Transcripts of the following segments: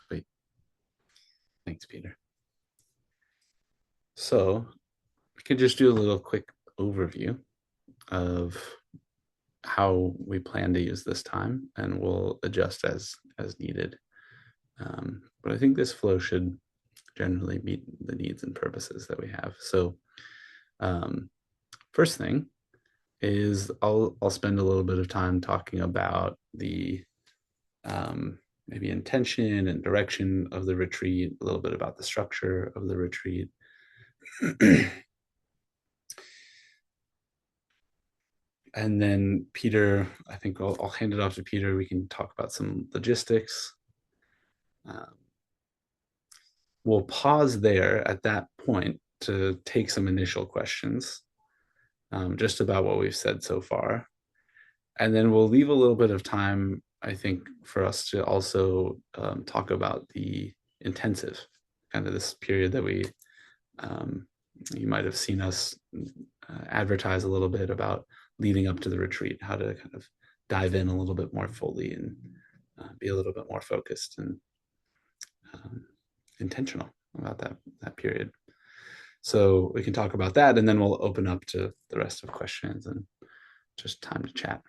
Sweet. Thanks, Peter. So we could just do a little quick overview of how we plan to use this time, and we'll adjust as needed. But I think this flow should generally meet the needs and purposes that we have. So first thing is I'll spend a little bit of time talking about the maybe intention and direction of the retreat, a little bit about the structure of the retreat. And then Peter, I think I'll hand it off to Peter. We can talk about some logistics. We'll pause there at that point to take some initial questions, just about what we've said so far. And then we'll leave a little bit of time, I think, for us to also talk about the intensive, kind of this period that you might have seen us advertise a little bit about leading up to the retreat, how to kind of dive in a little bit more fully and be a little bit more focused and intentional about that period. So we can talk about that, and then we'll open up to the rest of questions and just time to chat.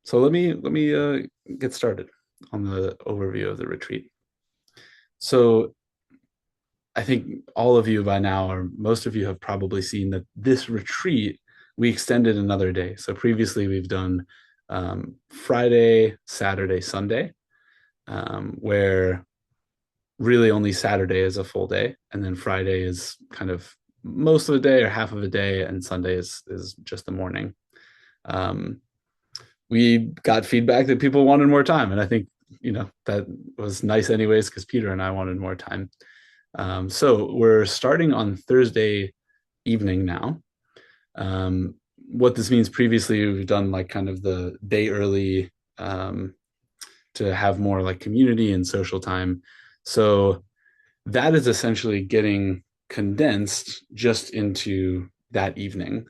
So let me get started on the overview of the retreat. So I think all of you by now, or most of you, have probably seen that this retreat, we extended another day. So previously we've done Friday, Saturday, Sunday, where really only Saturday is a full day, and then Friday is kind of most of the day or half of a day, and Sunday is just the morning. We got feedback that people wanted more time, and I think that was nice anyways, because Peter and I wanted more time. So we're starting on Thursday evening now. What this means, previously we've done like kind of the day early to have more like community and social time. So that is essentially getting condensed just into that evening.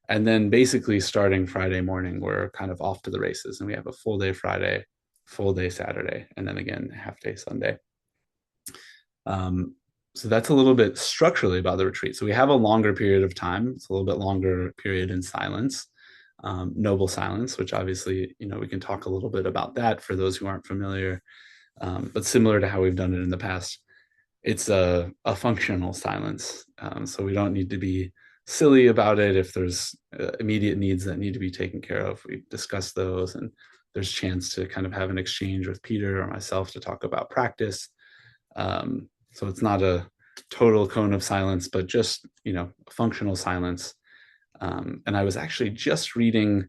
And then basically starting Friday morning, we're kind of off to the races, and we have a full day Friday, full day Saturday, and then again, half day Sunday. So that's a little bit structurally about the retreat. So we have a longer period of time. It's a little bit longer period in silence, noble silence, which obviously, we can talk a little bit about that for those who aren't familiar. But similar to how we've done it in the past, it's a functional silence. So we don't need to be silly about it. If there's immediate needs that need to be taken care of, we discuss those, and there's a chance to kind of have an exchange with Peter or myself to talk about practice. So it's not a total cone of silence, but just, functional silence. And I was actually just reading,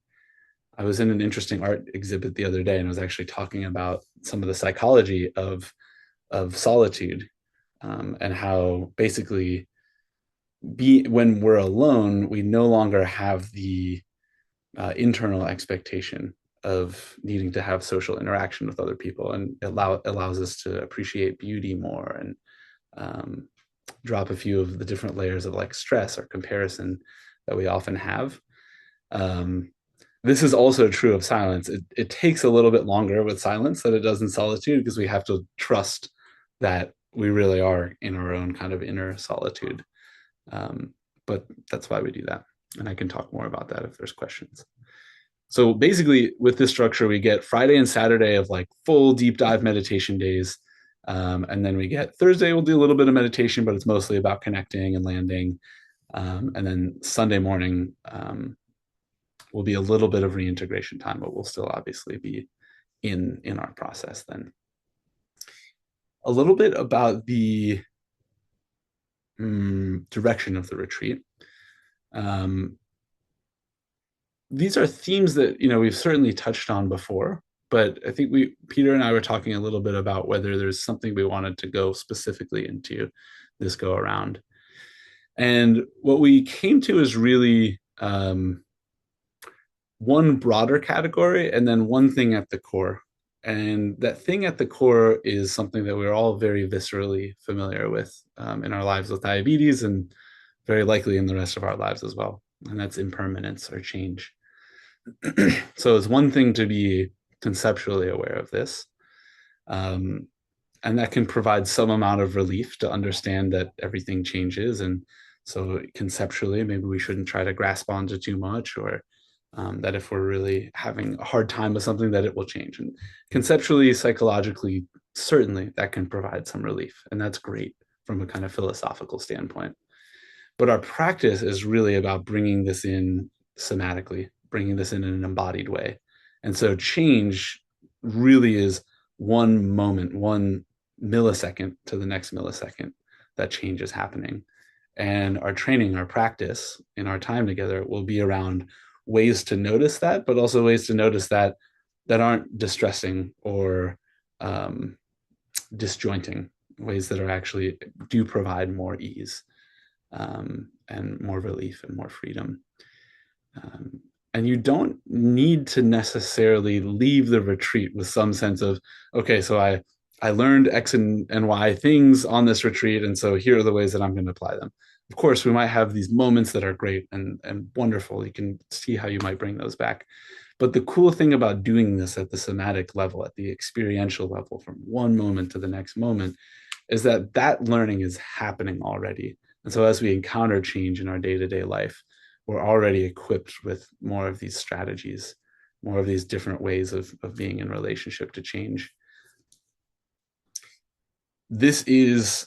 I was in an interesting art exhibit the other day, and I was actually talking about some of the psychology of solitude, and how basically when we're alone, we no longer have the internal expectation of needing to have social interaction with other people, and allows us to appreciate beauty more, and drop a few of the different layers of like stress or comparison that we often have. This is also true of silence. It takes a little bit longer with silence than it does in solitude, because we have to trust that we really are in our own kind of inner solitude. But that's why we do that. And I can talk more about that if there's questions. So basically with this structure, we get Friday and Saturday of like full deep dive meditation days. And then we get Thursday, we'll do a little bit of meditation, but it's mostly about connecting and landing. And then Sunday morning will be a little bit of reintegration time, but we'll still obviously be in our process then. A little bit about the direction of the retreat. These are themes that we've certainly touched on before, but I think Peter and I were talking a little bit about whether there's something we wanted to go specifically into this go around. And what we came to is really one broader category and then one thing at the core. And that thing at the core is something that we're all very viscerally familiar with in our lives with diabetes, and very likely in the rest of our lives as well. And that's impermanence, or change. So it's one thing to be conceptually aware of this. Um, and that can provide some amount of relief to understand that everything changes. And so conceptually, maybe we shouldn't try to grasp onto too much, or that if we're really having a hard time with something, that it will change. And conceptually, psychologically, certainly that can provide some relief. And that's great from a kind of philosophical standpoint. But our practice is really about bringing this in somatically, bringing this in an embodied way. And so change really is one moment, one millisecond to the next millisecond that change is happening. And our training, our practice in our time together will be around ways to notice that, but also ways to notice that that aren't distressing or um, disjointing, ways that are actually do provide more ease and more relief and more freedom. Um, and you don't need to necessarily leave the retreat with some sense of, okay, so I learned X and Y things on this retreat, and so here are the ways that I'm going to apply them. Of course, we might have these moments that are great and wonderful. You can see how you might bring those back. But the cool thing about doing this at the somatic level, at the experiential level, from one moment to the next moment, is that that learning is happening already. And so as we encounter change in our day-to-day life, we're already equipped with more of these strategies, more of these different ways of being in relationship to change. This is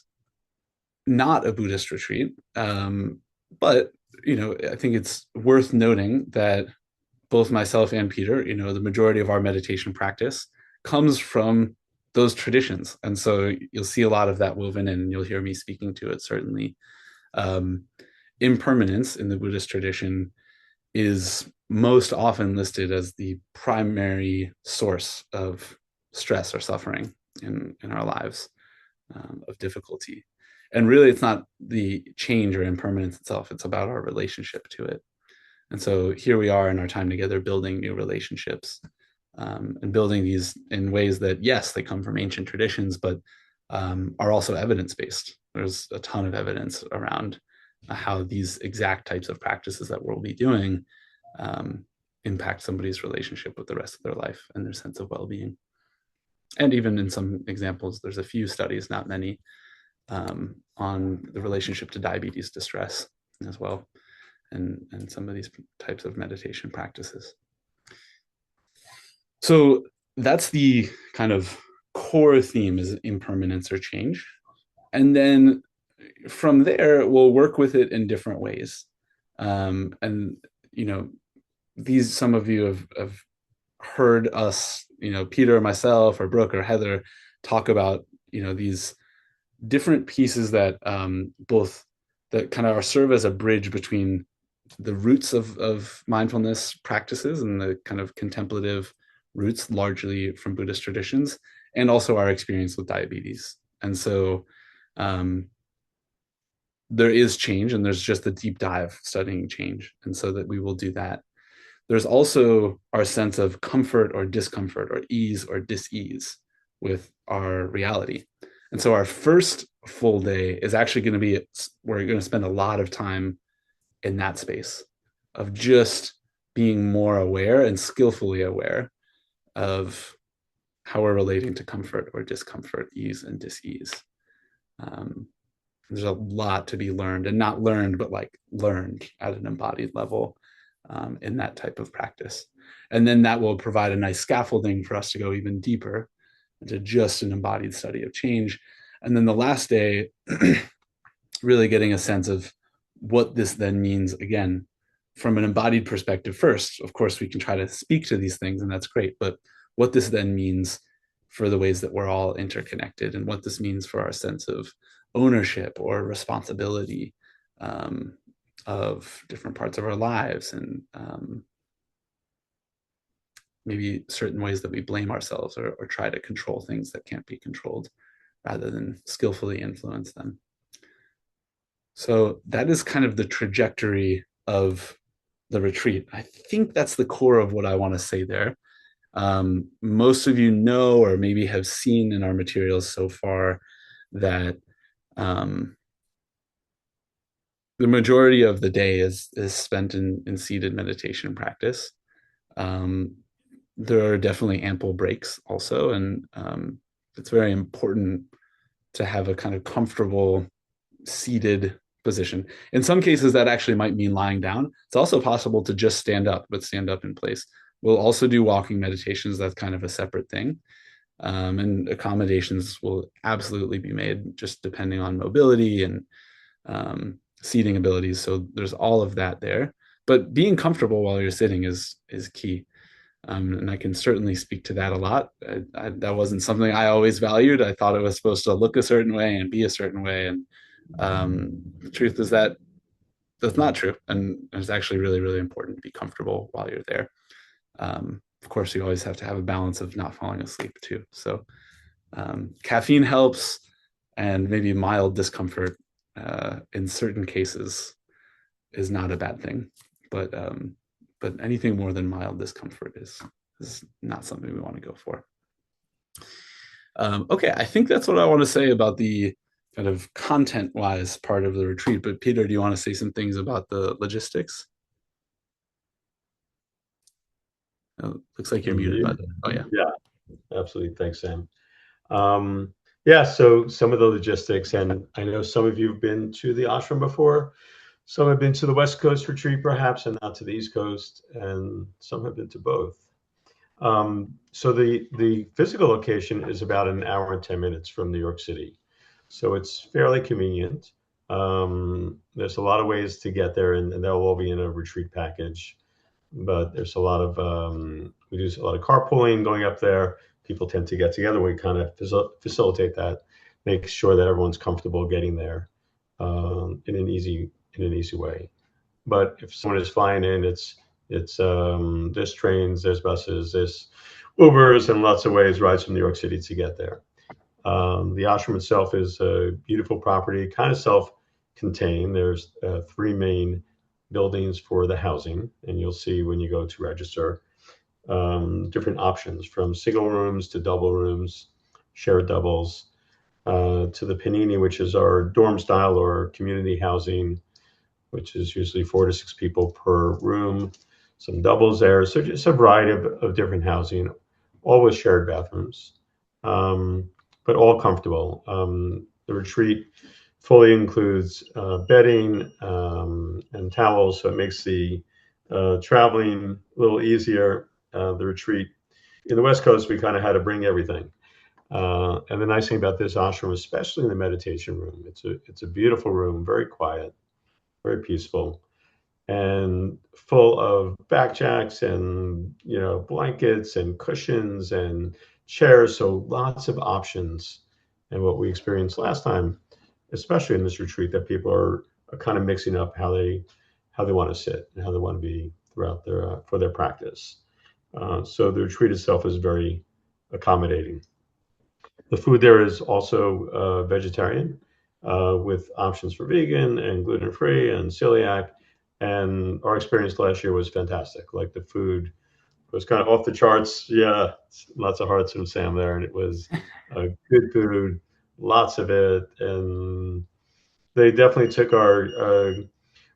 not a Buddhist retreat, but I think it's worth noting that both myself and Peter, the majority of our meditation practice comes from those traditions. And so you'll see a lot of that woven in, and you'll hear me speaking to it, certainly. Um, Impermanence in the Buddhist tradition is most often listed as the primary source of stress or suffering in our lives, of difficulty. And really, it's not the change or impermanence itself, it's about our relationship to it. And so here we are in our time together building new relationships, and building these in ways that, yes, they come from ancient traditions, but are also evidence based. There's a ton of evidence around how these exact types of practices that we'll be doing um, impact somebody's relationship with the rest of their life and their sense of well being. And even in some examples, there's a few studies, not many, on the relationship to diabetes distress as well, and some of these types of meditation practices. So that's the kind of core theme, is impermanence or change. And then from there, we'll work with it in different ways. And, you know, these, some of you have heard us, Peter or myself or Brooke or Heather talk about, these different pieces that both that kind of serve as a bridge between the roots of mindfulness practices and the kind of contemplative roots, largely from Buddhist traditions, and also our experience with diabetes. And so there is change, and there's just a deep dive studying change. And so that we will do that. There's also our sense of comfort or discomfort, or ease or dis-ease with our reality. And so our first full day is actually going to be, we're going to spend a lot of time in that space of just being more aware and skillfully aware of how we're relating to comfort or discomfort, ease and dis-ease. Um, there's a lot to be learned, and not learned, but like learned at an embodied level in that type of practice. And then that will provide a nice scaffolding for us to go even deeper into just an embodied study of change. And then the last day, really getting a sense of what this then means, again, from an embodied perspective first. Of course, we can try to speak to these things, and that's great, but what this then means for the ways that we're all interconnected, and what this means for our sense of ownership or responsibility of different parts of our lives, and maybe certain ways that we blame ourselves, or try to control things that can't be controlled rather than skillfully influence them. So that is kind of the trajectory of the retreat. I think that's the core of what I want to say there. Most of you know, or maybe have seen in our materials so far, that the majority of the day is spent in seated meditation practice. There are definitely ample breaks also, and it's very important to have a kind of comfortable seated position. In some cases, that actually might mean lying down. It's also possible to just stand up, but stand up in place. We'll also do walking meditations. That's kind of a separate thing. And accommodations will absolutely be made just depending on mobility and seating abilities. So there's all of that there. But being comfortable while you're sitting is key. And I can certainly speak to that a lot. That wasn't something I always valued. I thought it was supposed to look a certain way and be a certain way. And the truth is that that's not true. And it's actually really, really important to be comfortable while you're there. Of course, you always have to have a balance of not falling asleep too. So caffeine helps, and maybe mild discomfort in certain cases is not a bad thing. But anything more than mild discomfort is not something we want to go for. Okay, I think that's what I want to say about the kind of content-wise part of the retreat. But Peter, do you want to say some things about the logistics? Oh, looks like you're muted, by the way. Oh yeah. Yeah, absolutely. Thanks, Sam. Yeah, so some of the logistics, and I know some of you have been to the ashram before. Some have been to the West Coast retreat, perhaps, and not to the East Coast, and some have been to both. So the physical location is about an hour and 10 minutes from New York City, so it's fairly convenient. There's a lot of ways to get there, and they'll all be in a retreat package. But there's a lot of we do a lot of carpooling going up there. People tend to get together. We kind of facilitate that, make sure that everyone's comfortable getting there in an easy way. But if someone is flying in, it's there's trains, there's buses, there's Ubers, and lots of ways rides from New York City to get there. The ashram itself is a beautiful property, kind of self-contained. There's three main buildings for the housing, and you'll see when you go to register different options from single rooms to double rooms, shared doubles, to the panini, which is our dorm style or community housing, which is usually 4 to 6 people per room, some doubles there. So just a variety of different housing, all with shared bathrooms, but all comfortable. The retreat fully includes bedding and towels, so it makes the traveling a little easier. The retreat in the West Coast, we kind of had to bring everything. And the nice thing about this ashram, especially in the meditation room, it's a beautiful room, very quiet, very peaceful, and full of backjacks and blankets and cushions and chairs. So lots of options. And what we experienced last time, especially in this retreat, that people are kind of mixing up how they want to sit and how they want to be throughout their for their practice. So the retreat itself is very accommodating. The food there is also vegetarian, with options for vegan and gluten free and celiac. And our experience last year was fantastic. Like the food was kind of off the charts. Yeah, lots of hearts from Sam there, and it was good food, lots of it, and they definitely took our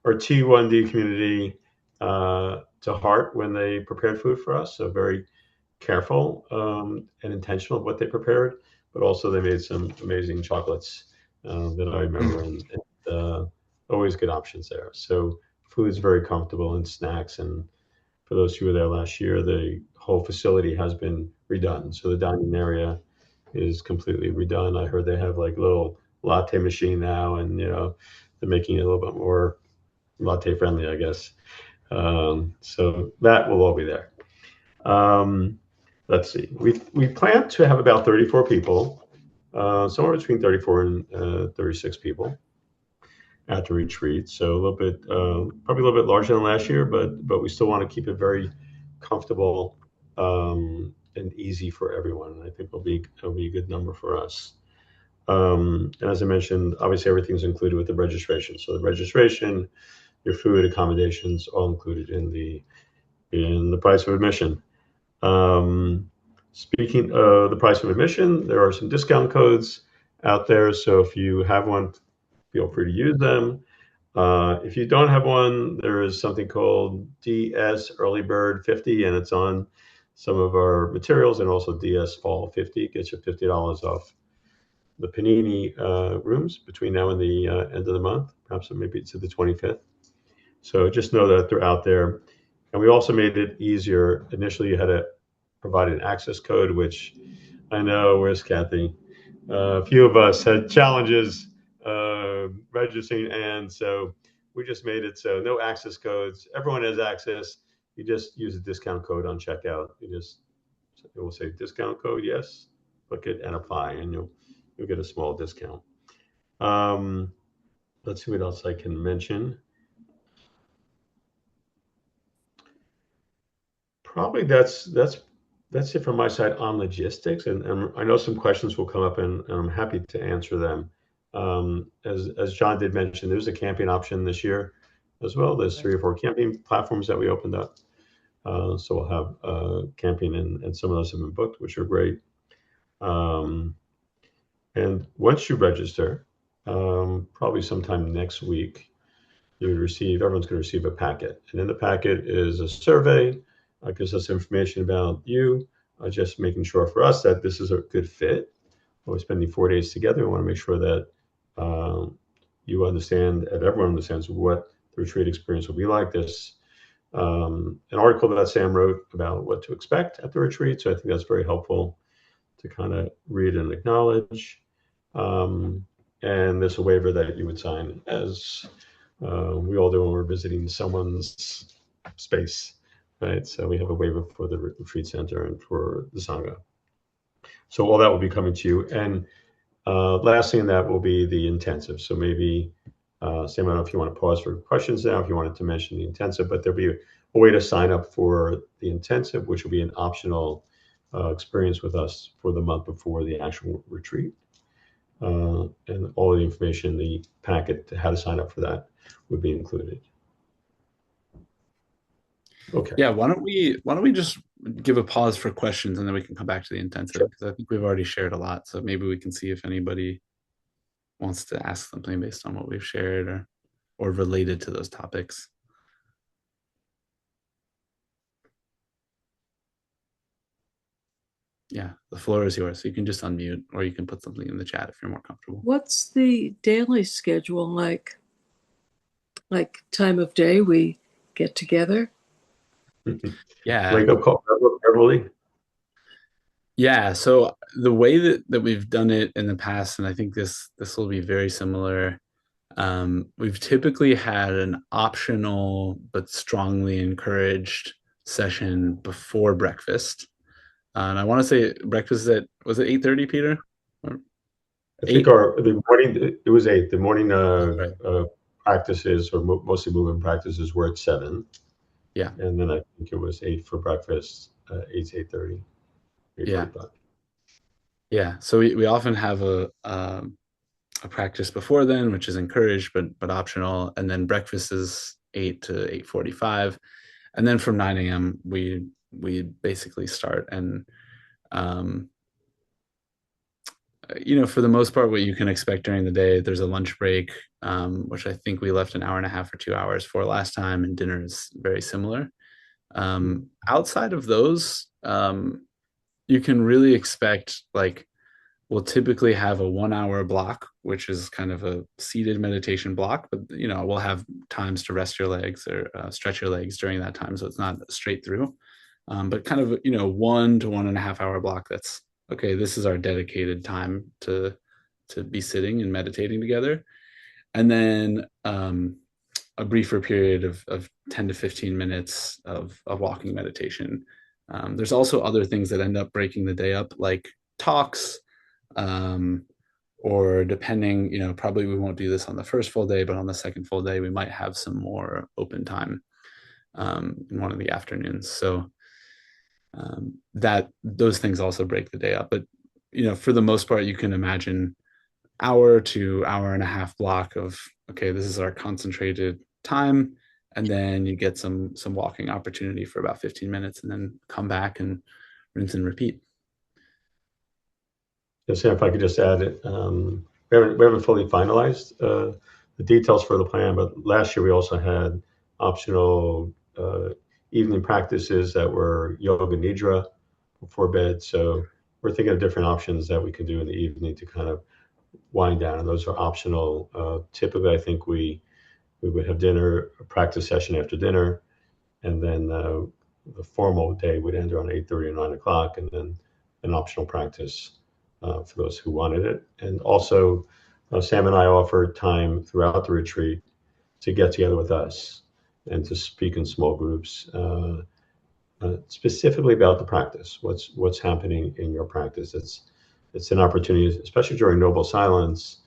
T1D community to heart when they prepared food for us. So very careful and intentional of what they prepared, but also they made some amazing chocolates that I remember, and always good options there. So food is very comfortable, and snacks. And for those who were there last year, the whole facility has been redone. So the dining area is completely redone. I heard they have like a little latte machine now, and they're making it a little bit more latte friendly, I guess. So that will all be there. Um, let's see. We plan to have about 34 people, somewhere between 34 and 36 people at the retreat. So a little bit, probably a little bit larger than last year, but we still want to keep it very comfortable and easy for everyone. And I think it'll be a good number for us. And as I mentioned, obviously everything's included with the registration. So the registration, your food, accommodations, all included in the price of admission. Um, Speaking of the price of admission, there are some discount codes out there. So if you have one, feel free to use them. If you don't have one, there is something called DS Early Bird 50, and it's on some of our materials, and also DS Fall 50 gets you $50 off the Panini rooms between now and the end of the month, perhaps maybe to the 25th. So just know that they're out there. And we also made it easier. Initially, you had to provide an access code, which I know, where's Kathy? A few of us had challenges registering, and so we just made it so no access codes. Everyone has access. You just use a discount code on checkout. It will say discount code, yes, click it and apply, and you'll get a small discount. Um, let's see what else I can mention. Probably that's it from my side on logistics, and I know some questions will come up, and I'm happy to answer them. As John did mention, there's a camping option this year as well. There's 3 or 4 camping platforms that we opened up, so we'll have camping, and some of those have been booked, which are great. Um, and once you register, probably sometime next week, everyone's going to receive a packet. And in the packet is a survey, gives us information about you, just making sure for us that this is a good fit. We're spending 4 days together. We want to make sure that you understand, and everyone understands what the retreat experience will be like. This an article that Sam wrote about what to expect at the retreat. So I think that's very helpful to kind of read and acknowledge. And there's a waiver that you would sign, as we all do when we're visiting someone's space, right? So we have a waiver for the retreat center and for the Sangha. So all that will be coming to you. And last thing in that will be the intensive. So maybe, Sam, I don't know if you want to pause for questions now, if you wanted to mention the intensive, but there'll be a way to sign up for the intensive, which will be an optional experience with us for the month before the actual retreat. And all the information in the packet, how to sign up for that, would be included. Okay. Yeah, why don't we just give a pause for questions and then we can come back to the intensive, Sure. because I think we've already shared a lot. So maybe we can see if anybody wants to ask something based on what we've shared or related to those topics. Yeah, the floor is yours. So you can just unmute or you can put something in the chat if you're more comfortable. What's the daily schedule like? Like time of day we get together? Yeah. Wake up call, Beverly. Yeah, so the way that we've done it in the past, and I think this will be very similar. We've typically had an optional but strongly encouraged session before breakfast. And I want to say breakfast was it 8:30, Peter? Or I think 8? the morning, it was 8. The morning Right. practices, or mostly movement practices, were at 7. Yeah. And then I think it was 8 for breakfast, 8 to 8:30, Yeah. 8:45. Yeah. So we often have a practice before then, which is encouraged but optional, and then breakfast is 8 to 8:45, and then from 9 a.m. we basically start. And for the most part, what you can expect during the day, there's a lunch break, which I think we left an hour and a half or 2 hours for last time, and dinner is very similar. Outside of those, you can really expect, like, we'll typically have a 1 hour block, which is kind of a seated meditation block, but we'll have times to rest your legs or stretch your legs during that time, so it's not straight through. But kind of 1 to 1.5 hour block. That's okay. This is our dedicated time to be sitting and meditating together, and then a briefer period of 10 to 15 minutes of walking meditation. There's also other things that end up breaking the day up, like talks. Or depending, probably we won't do this on the first full day, but on the second full day, we might have some more open time in one of the afternoons. So that those things also break the day up. But for the most part, you can imagine hour to hour and a half block of, okay, this is our concentrated time, and then you get some walking opportunity for about 15 minutes, and then come back and rinse and repeat. Yes, if I could just add it, we haven't fully finalized the details for the plan, but last year we also had optional evening practices that were yoga nidra before bed. So we're thinking of different options that we can do in the evening to kind of wind down, and those are optional. Typically, I think we would have dinner, a practice session after dinner, and then the formal day would end around 8:30 or 9 o'clock, and then an optional practice for those who wanted it. And also, Sam and I offered time throughout the retreat to get together with us and to speak in small groups, specifically about the practice. What's happening in your practice? It's an opportunity, especially during noble silence.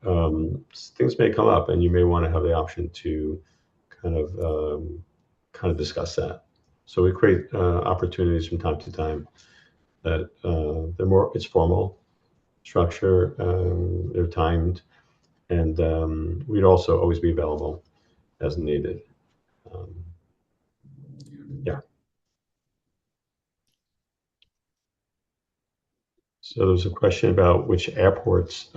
Things may come up, and you may want to have the option to kind of discuss that. So we create opportunities from time to time that they're more. It's formal structure. They're timed, and we'd also always be available as needed. Yeah. So there's a question about which airports.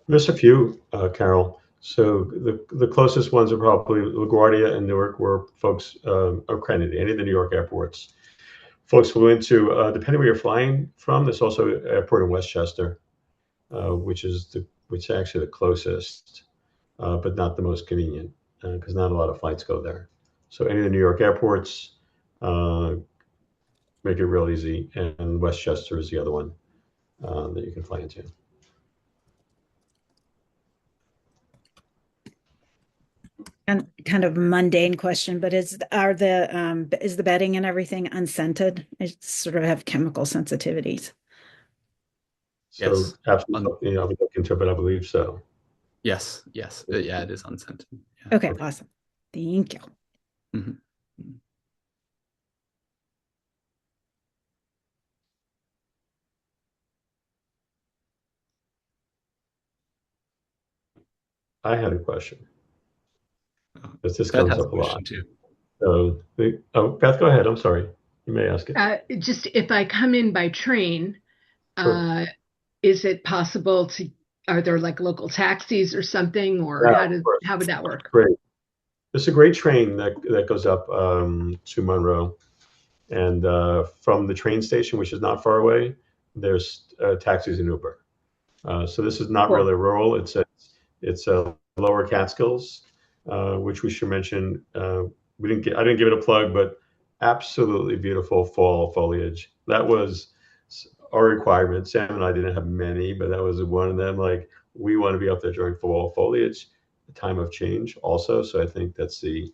There's a few, Carol. So the closest ones are probably LaGuardia and Newark, where folks are credited. Any of the New York airports, folks flew into. Depending where you're flying from, there's also an airport in Westchester, which is actually the closest, but not the most convenient, because not a lot of flights go there. So any of the New York airports make it real easy, and Westchester is the other one that you can fly into. And kind of mundane question, but is the bedding and everything unscented? It sort of have chemical sensitivities. So Yes. absolutely, I would look into it, but I believe so. Yes. Yeah, it is unscented. Yeah. Okay, awesome. Thank you. Mhm. I had a question. This Beth comes has a up a lot. question too. So, Beth, go ahead. I'm sorry. You may ask it. Just if I come in by train, Sure. is it possible are there like local taxis or something, or Yeah, of course. how would that work? Great. There's a great train that goes up to Monroe, and from the train station, which is not far away, there's taxis and Uber. So this is not Cool. really rural. It's a lower Catskills, which we should mention. I didn't give it a plug, but absolutely beautiful fall foliage. That was our requirement. Sam and I didn't have many, but that was one of them. Like, we want to be up there during fall foliage, the time of change also. So I think that's the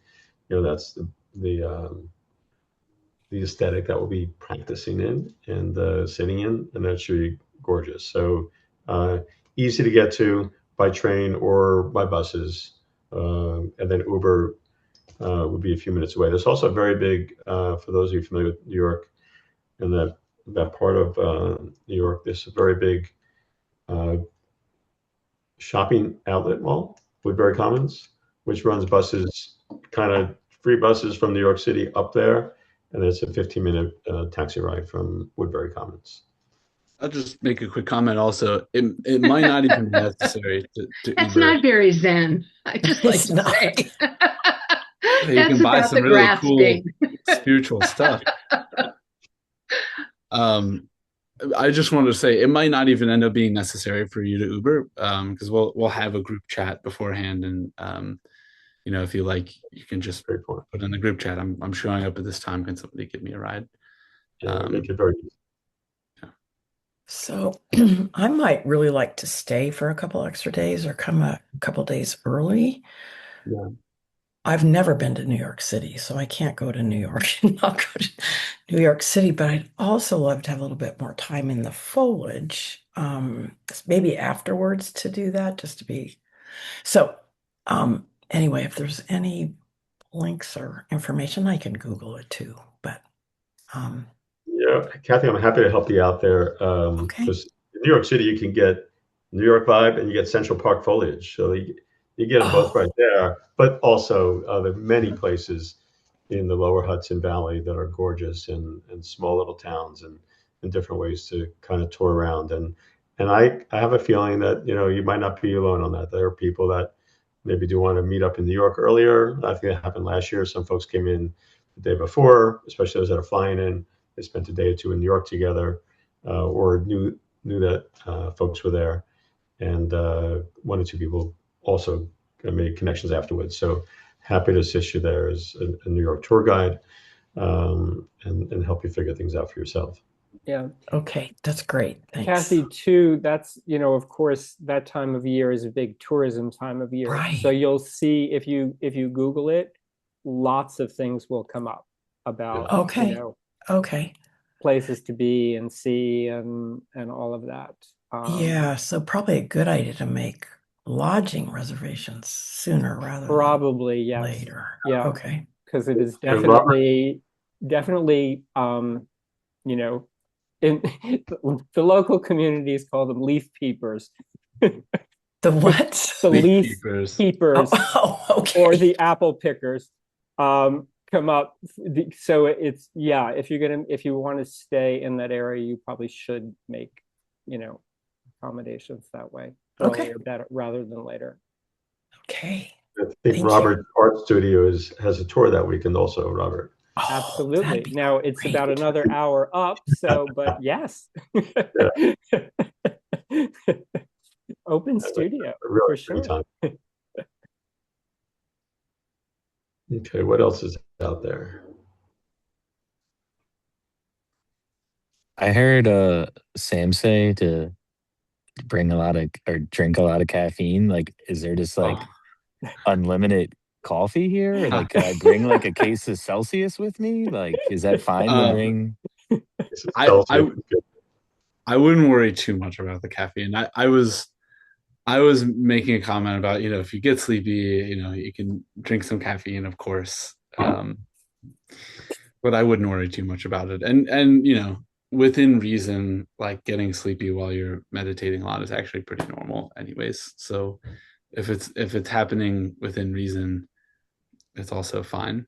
aesthetic that we'll be practicing in and sitting in, and that should be gorgeous. So easy to get to by train or by buses, and then Uber would be a few minutes away. There's also a very big, for those of you familiar with New York, and that part of New York, there's a very big shopping outlet mall, Woodbury Commons, which runs buses, kind of free buses from New York City up there, and it's a 15-minute taxi ride from Woodbury Commons. I'll just make a quick comment also. It might not even be necessary to That's Uber. not very zen. I just like It's to not. say. You That's can buy about some the really grasping. cool spiritual stuff. I just wanted to say it might not even end up being necessary for you to Uber, because we'll have a group chat beforehand, and if you like, you can just Great point. put in the group chat. I'm showing up at this time. Can somebody give me a ride? Make it very easy. So I might really like to stay for a couple extra days or come a couple days early. Yeah. I've never been to New York City, so I can't go to New York and not go to New York City, but I'd also love to have a little bit more time in the foliage, maybe afterwards to do that, just to be. So anyway, if there's any links or information, I can Google it too, but Yeah, Kathy, I'm happy to help you out there. Okay. Because in New York City, you can get New York vibe and you get Central Park foliage. So you get them both Oh. right there. But also, there are many places in the lower Hudson Valley that are gorgeous and small little towns and different ways to kind of tour around. And I have a feeling that, you might not be alone on that. There are people that maybe do want to meet up in New York earlier. I think it happened last year. Some folks came in the day before, especially those that are flying in. They spent a day or two in New York together, or knew that folks were there, and one or two people also made connections afterwards. So happy to assist you there as a New York tour guide, and help you figure things out for yourself. Yeah. Okay, that's great. Thanks. Kathy, too, that's, of course, that time of year is a big tourism time of year. Right. So you'll see if you Google it, lots of things will come up about, Okay. Okay. places to be and see and all of that. Yeah, so probably a good idea to make lodging reservations sooner rather Probably, than yes. later. Yeah. Okay. Because it is And Robert, definitely, in the local communities call them leaf peepers. The what? The leaf peepers. peepers okay. or the apple pickers come up. So it's, if you want to stay in that area, you probably should make, accommodations that way, Okay. earlier, better rather than later. Okay. I think Robert's art studio has a tour that weekend also, Robert. Oh, Absolutely. be Now it's great. about another hour up, so but yes. Open studio Really for sure. time. Okay, what else is out there? I heard Sam say to bring a lot of or drink a lot of caffeine. Like, is there just like unlimited coffee here? Or like, could I bring like a case of Celsius with me? Like, is that fine to bring? I wouldn't worry too much about the caffeine. I was making a comment about, if you get sleepy, you can drink some caffeine, of course. But I wouldn't worry too much about it. And within reason, like getting sleepy while you're meditating a lot is actually pretty normal anyways. So if it's happening within reason, it's also fine.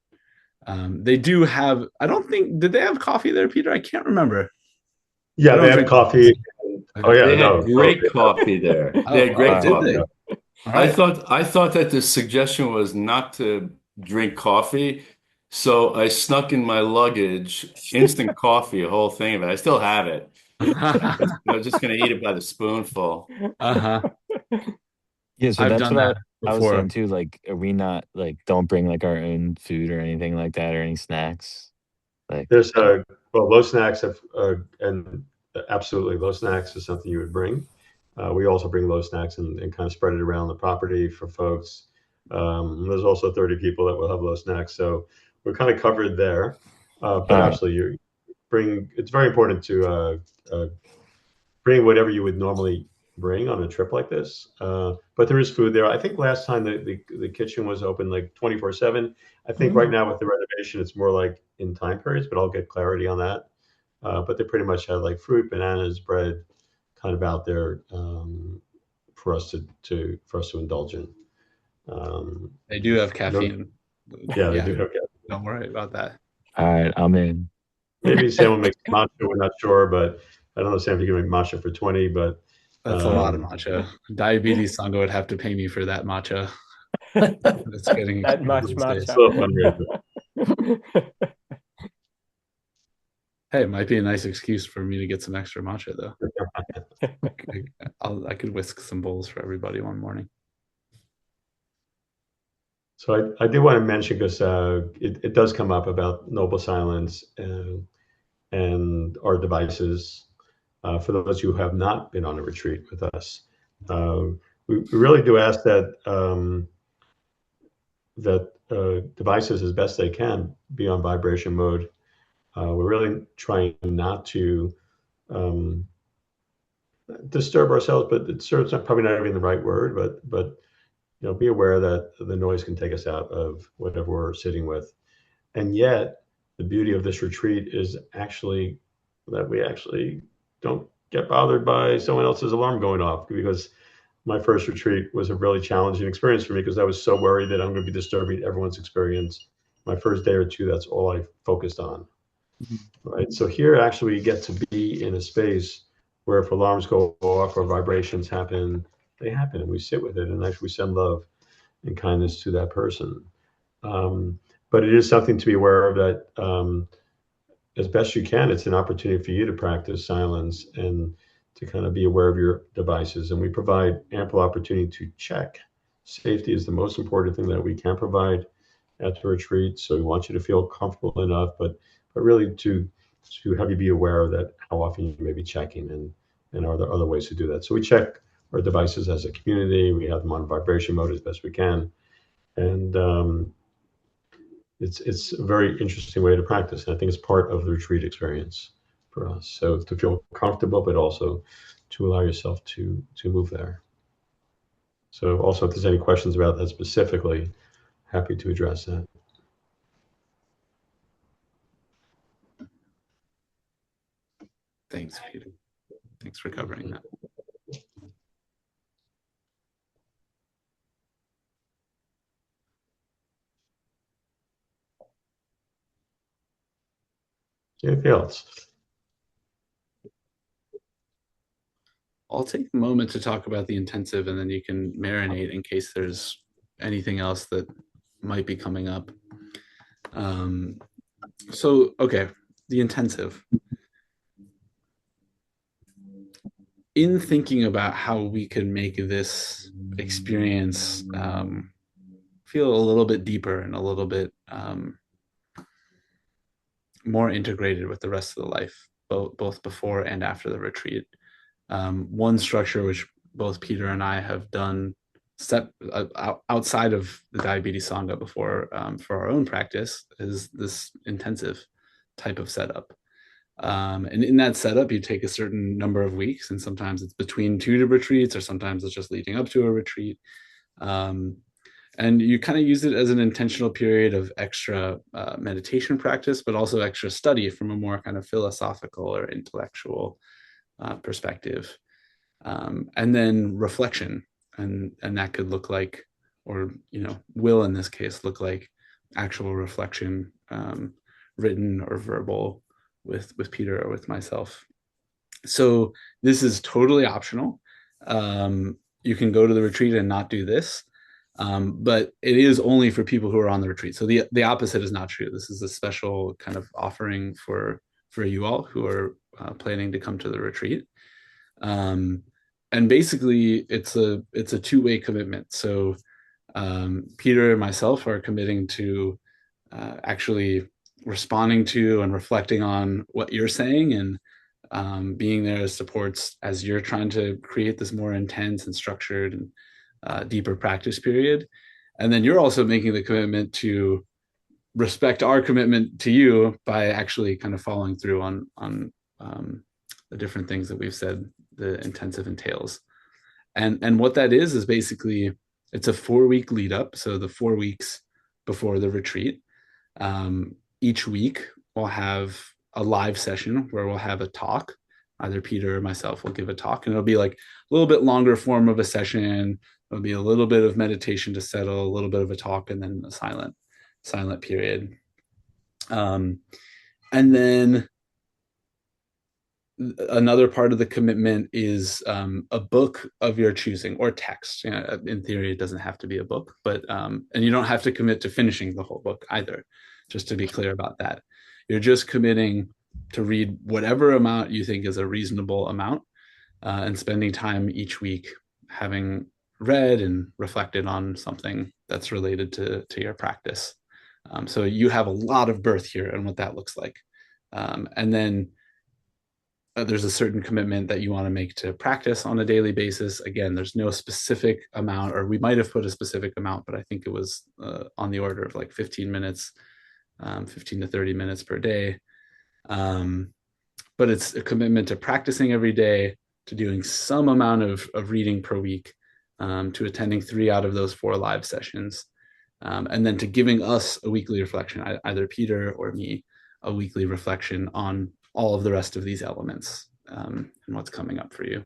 They do have, did they have coffee there, Peter? I can't remember. Yeah, they have coffee. Oh yeah, they had great coffee there. They had great coffee. Right. I thought that the suggestion was not to drink coffee, so I snuck in my luggage instant coffee, a whole thing of it. I still have it. I was just going to eat it by the spoonful. Yeah, so I've that's done what that I was before. saying too. Like, are we not like don't bring like our own food or anything like that or any snacks? Like, There's low snacks and absolutely low snacks is something you would bring. We also bring low snacks and kind of spread it around the property for folks. There's also 30 people that will have low snacks, so we're kind of covered there. But absolutely, it's very important to bring whatever you would normally bring on a trip like this. But there is food there. I think last time the kitchen was open like 24/7. I think right now with the renovation, it's more like in time periods, but I'll get clarity on that. But they pretty much had like fruit, bananas, bread, kind of out there for us to indulge in. They do have caffeine. Yeah, they do have caffeine. Don't worry about that. all right, I'm in. Maybe Sam will make matcha. We're not sure, but I don't know, Sam, if you can make matcha for 20, but that's a lot of matcha. DiabetesSangha would have to pay me for that matcha. It's getting that much matcha. Hey, it might be a nice excuse for me to get some extra matcha, though. I could whisk some bowls for everybody one morning. So I did want to mention, because it does come up about noble silence and our devices. For those who have not been on a retreat with us, we really do ask that devices, as best they can, be on vibration mode. We're really trying not to disturb ourselves, but disturb's probably not even the right word, but be aware that the noise can take us out of whatever we're sitting with. And yet, the beauty of this retreat is actually that we actually don't get bothered by someone else's alarm going off, because my first retreat was a really challenging experience for me, because I was so worried that I'm going to be disturbing everyone's experience. My first day or two, that's all I focused on. Right. So here, actually, we get to be in a space where if alarms go off or vibrations happen, they happen, and we sit with it, and actually we send love and kindness to that person. but it is something to be aware of that as best you can, it's an opportunity for you to practice silence and to kind of be aware of your devices. And we provide ample opportunity to check. Safety is the most important thing that we can provide at the retreat. So we want you to feel comfortable enough, but really to have you be aware of that, how often you may be checking, and are there other ways to do that. So we check our devices as a community. We have them on vibration mode as best we can. And it's a very interesting way to practice. And I think it's part of the retreat experience for us. So to feel comfortable, but also to allow yourself to move there. So also, if there's any questions about that specifically, happy to address that. Thanks, Peter. Thanks for covering that. Anything else? I'll take a moment to talk about the intensive, and then you can marinate in case there's anything else that might be coming up. Okay, the intensive. In thinking about how we can make this experience feel a little bit deeper and a little bit more integrated with the rest of the life, both before and after the retreat. One structure which both Peter and I have done outside of the DiabetesSangha before for our own practice is this intensive type of setup. And in that setup, you take a certain number of weeks, and sometimes it's between two retreats, or sometimes it's just leading up to a retreat. And you kind of use it as an intentional period of extra meditation practice, but also extra study from a more kind of philosophical or intellectual perspective. And then reflection, and that could look like, or will in this case look like actual reflection, written or verbal, with Peter or with myself. So this is totally optional. You can go to the retreat and not do this, but it is only for people who are on the retreat. So the opposite is not true. This is a special kind of offering for you all who are planning to come to the retreat. And basically, it's a two-way commitment. So Peter and myself are committing to actually responding to and reflecting on what you're saying, and being there as supports as you're trying to create this more intense and structured and deeper practice period. And then you're also making the commitment to respect our commitment to you by actually kind of following through on the different things that we've said the intensive entails. And what that is basically, it's a 4-week lead up. So the 4 weeks before the retreat, each week we'll have a live session where we'll have a talk. Either Peter or myself will give a talk, and it'll be like a little bit longer form of a session. It'll be a little bit of meditation to settle, a little bit of a talk, and then a silent period. And then another part of the commitment is a book of your choosing, or text. In theory, it doesn't have to be a book, but and you don't have to commit to finishing the whole book either. Just to be clear about that, you're just committing to read whatever amount you think is a reasonable amount, and spending time each week having read and reflected on something that's related to your practice. So you have a lot of birth here and what that looks like. And then there's a certain commitment that you want to make to practice on a daily basis. Again, there's no specific amount, or we might have put a specific amount, but I think it was on the order of like 15 minutes, 15 to 30 minutes per day. But it's a commitment to practicing every day, to doing some amount of reading per week, to attending 3 out of those 4 live sessions, and then to giving us a weekly reflection, either Peter or me, a weekly reflection on all of the rest of these elements, and what's coming up for you.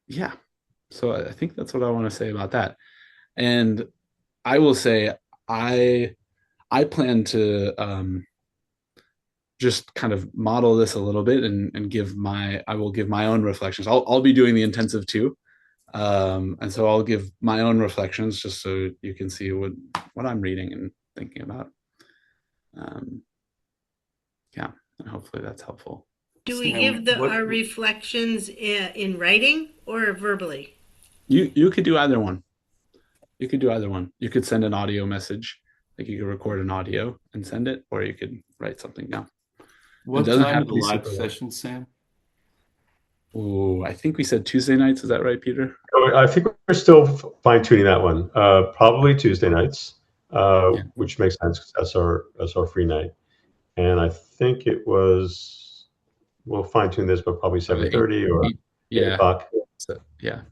Yeah, so I think that's what I want to say about that. And I will say I plan to just kind of model this a little bit and I will give my own reflections. I'll be doing the intensive too, And so I'll give my own reflections just so you can see what I'm reading and thinking about. Yeah, and hopefully that's helpful. Do we give our reflections in writing or verbally? You could do either one. You could do either one. You could send an audio message, like you could record an audio and send it, or you could write something down. What time are the live sessions, Sam? Oh, I think we said Tuesday nights. Is that right, Peter? Oh, I think we're still fine tuning that one. Probably Tuesday nights, which makes sense because that's our free night. And I think it was, we'll fine tune this, but probably 7:30 or 8 o'clock. So, yeah,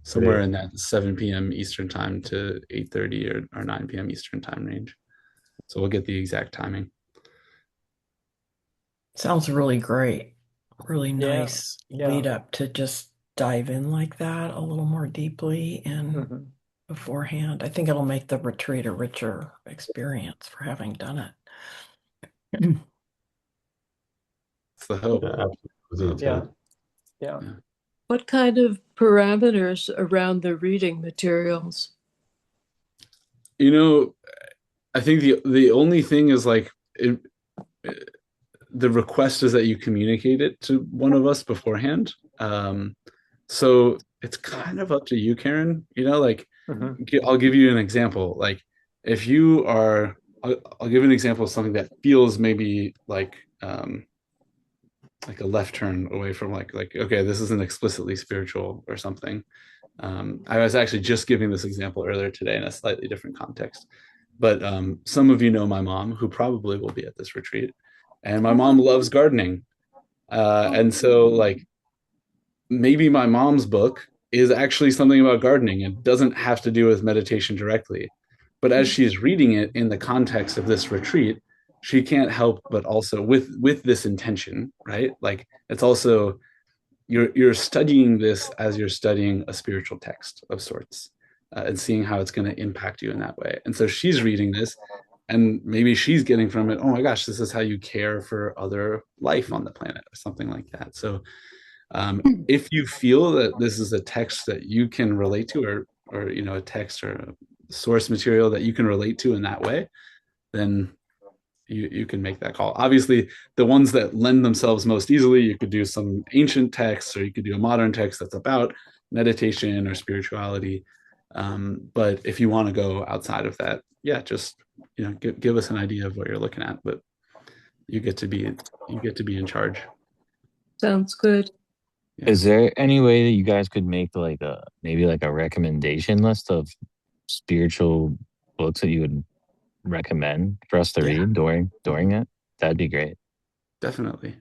somewhere in that 7 p.m. Eastern time to 8:30 or 9 p.m. Eastern time range. So we'll get the exact timing. Sounds really great. Really nice lead up to just dive in like that a little more deeply and beforehand. I think it'll make the retreat a richer experience for having done it. It's the hope. Yeah. What kind of parameters around the reading materials? I think the only thing is like the request is that you communicate it to one of us beforehand. So it's kind of up to you, Karen. I'll give you an example. Like if you are, I'll give an example of something that feels maybe like a left turn away from like okay, this isn't explicitly spiritual or something. I was actually just giving this example earlier today in a slightly different context, but some of you know my mom, who probably will be at this retreat, and my mom loves gardening, and so like maybe my mom's book is actually something about gardening and doesn't have to do with meditation directly, but as she's reading it in the context of this retreat, she can't help but also with this intention, right? Like it's also you're studying this as you're studying a spiritual text of sorts, and seeing how it's going to impact you in that way. And so she's reading this, and maybe she's getting from it, oh my gosh, this is how you care for other life on the planet, or something like that. So if you feel that this is a text that you can relate to, or a text or a source material that you can relate to in that way, then you can make that call. Obviously, the ones that lend themselves most easily, you could do some ancient texts, or you could do a modern text that's about meditation or spirituality. But if you want to go outside of that, just give us an idea of what you're looking at. But you get to be in charge. Sounds good. Yeah. Is there any way that you guys could make maybe a recommendation list of spiritual books that you would recommend for us to read during it? That'd be great. Definitely.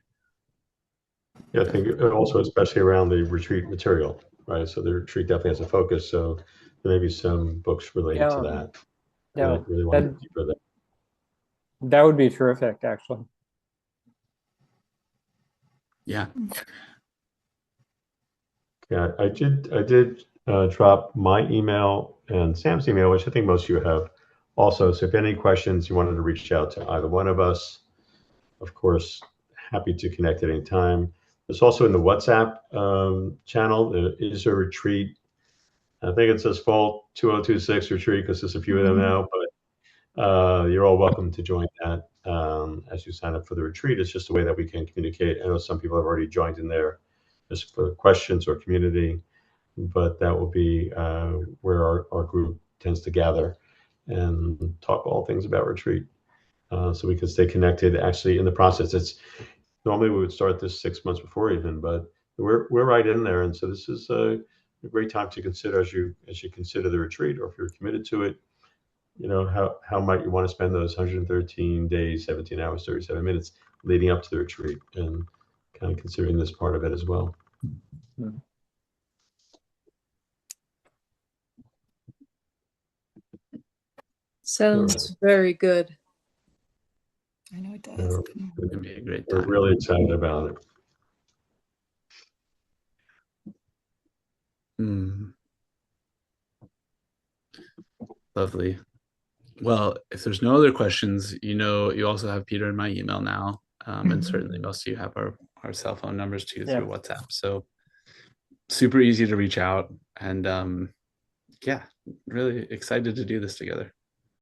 Yeah, I think also especially around the retreat material, right? So the retreat definitely has a focus. So there may be some books related to that. Yeah, really want to deeper that. That would be terrific, actually. Yeah. Yeah, I did drop my email and Sam's email, which I think most of you have also. So if any questions you wanted to reach out to either one of us, of course, happy to connect at any time. There's also in the WhatsApp channel, there is a retreat. I think it says fall 2026 retreat because there's a few of them now, but you're all welcome to join that as you sign up for the retreat. It's just a way that we can communicate. I know some people have already joined in there just for questions or community, but that will be where our group tends to gather and talk all things about retreat. So we can stay connected. Actually, in the process, it's normally we would start this 6 months before even, but we're right in there, and so this is a great time to consider as you consider the retreat, or if you're committed to it. How might you want to spend those 113 days, 17 hours, 37 minutes leading up to the retreat, and kind of considering this part of it as well. Sounds very good. I know it does. It'd be a great time. We're really excited about it. Lovely. Well, if there's no other questions, you also have Peter and my email now, and certainly most of you have our cell phone numbers too through WhatsApp. So super easy to reach out, and yeah, really excited to do this together.